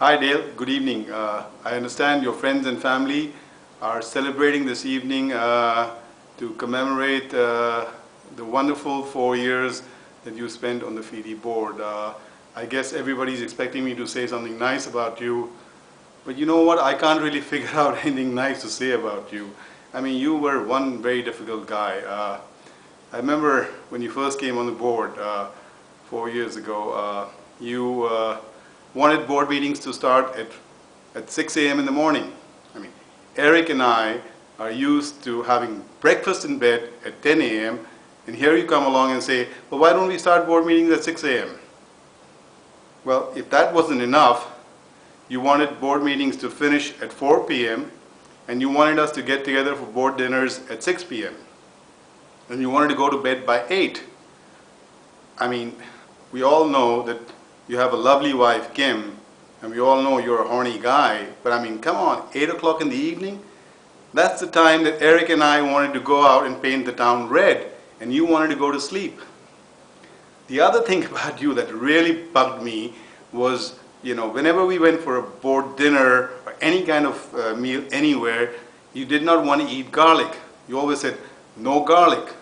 Hi Dale, good evening. I understand your friends and family are celebrating this evening to commemorate the wonderful 4 years that you spent on the FIDI board. I guess everybody's expecting me to say something nice about you, but you know what? I can't really figure out anything nice to say about you. I mean, you were one very difficult guy. I remember when you first came on the board 4 years ago, you wanted board meetings to start at 6 a.m. in the morning. I mean, Eric and I are used to having breakfast in bed at 10 a.m. and here you come along and say, well, why don't we start board meetings at 6 a.m.? Well, if that wasn't enough, you wanted board meetings to finish at 4 p.m. and you wanted us to get together for board dinners at 6 p.m. and you wanted to go to bed by 8. I mean, we all know that you have a lovely wife, Kim, and we all know you're a horny guy, but I mean, come on, 8 o'clock in the evening? That's the time that Eric and I wanted to go out and paint the town red, and you wanted to go to sleep. The other thing about you that really bugged me was, you know, whenever we went for a board dinner or any kind of meal anywhere, you did not want to eat garlic. You always said, no garlic.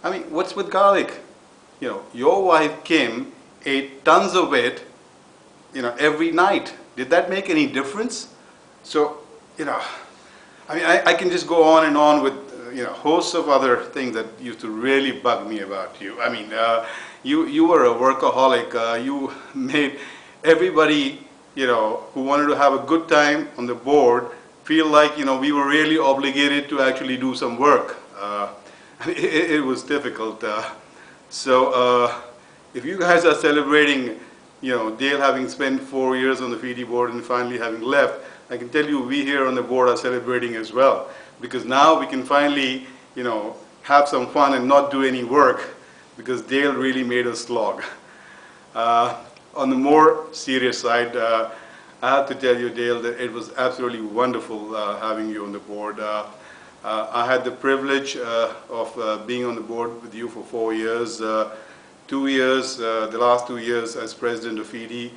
I mean, what's with garlic? You know, your wife, Kim, ate tons of it, you know, every night. Did that make any difference? So, you know, I mean, I can just go on and on with, you know, hosts of other things that used to really bug me about you. I mean, you were a workaholic. You made everybody, you know, who wanted to have a good time on the board feel like, you know, we were really obligated to actually do some work. It was difficult. If you guys are celebrating, you know, Dale having spent 4 years on the FIDI board and finally having left, I can tell you we here on the board are celebrating as well, because now we can finally, you know, have some fun and not do any work, because Dale really made us slog. On the more serious side, I have to tell you, Dale, that it was absolutely wonderful having you on the board. I had the privilege of being on the board with you for 4 years. 2 years, the last 2 years as president of FIDI,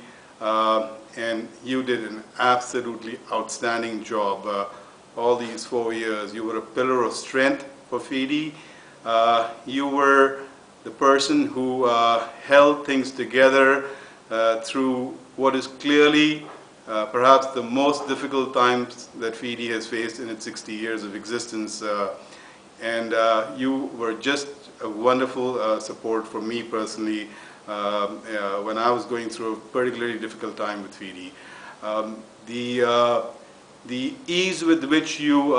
and you did an absolutely outstanding job. All these 4 years, you were a pillar of strength for FIDI. You were the person who held things together through what is clearly perhaps the most difficult times that FIDI has faced in its 60 years of existence. You were just a wonderful support for me personally when I was going through a particularly difficult time with FIDI. The ease with which you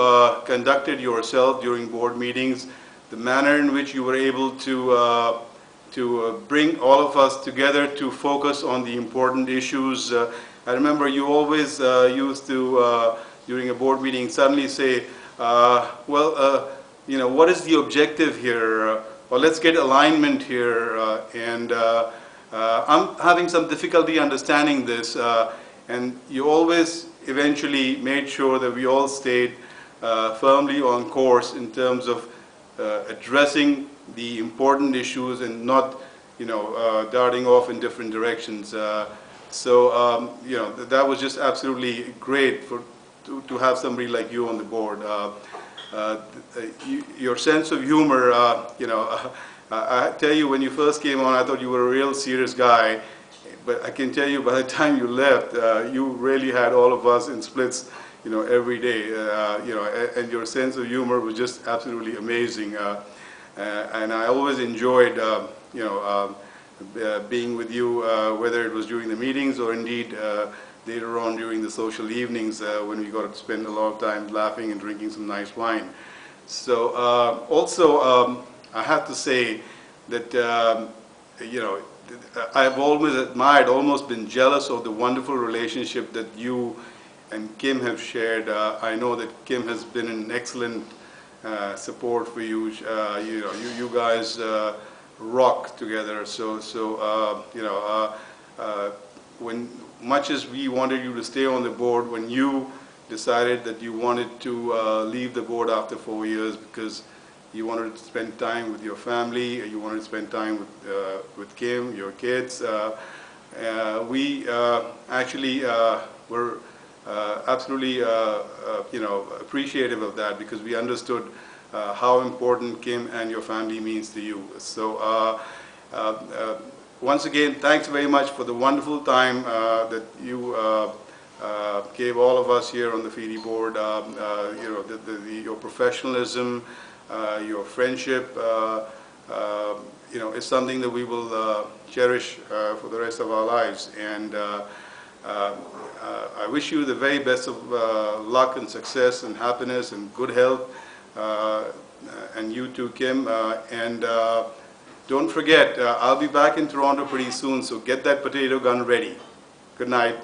conducted yourself during board meetings, the manner in which you were able to bring all of us together to focus on the important issues. I remember you always used to, during a board meeting, suddenly say, you know, what is the objective here? Or let's get alignment here. I'm having some difficulty understanding this. And you always eventually made sure that we all stayed firmly on course in terms of addressing the important issues and not, you know, darting off in different directions. You know, that was just absolutely great to have somebody like you on the board. Your sense of humor, you know, I tell you, when you first came on, I thought you were a real serious guy, but I can tell you by the time you left, you really had all of us in splits, you know, every day, you know, and your sense of humor was just absolutely amazing. And I always enjoyed, you know, being with you, whether it was during the meetings or indeed later on during the social evenings when we got to spend a lot of time laughing and drinking some nice wine. So also, I have to say that, you know, I've always admired, almost been jealous of the wonderful relationship that you and Kim have shared. I know that Kim has been an excellent support for you. You know, you guys rock together. You know, when much as we wanted you to stay on the board, when you decided that you wanted to leave the board after 4 years because you wanted to spend time with your family, you wanted to spend time with Kim, your kids, We actually were absolutely appreciative of that, because we understood how important Kim and your family means to you. So once again, thanks very much for the wonderful time that you gave all of us here on the FIDI board. Your professionalism, your friendship, is something that we will cherish for the rest of our lives. And I wish you the very best of luck and success and happiness and good health, and you too, Kim. And don't forget, I'll be back in Toronto pretty soon, so get that potato gun ready. Good night.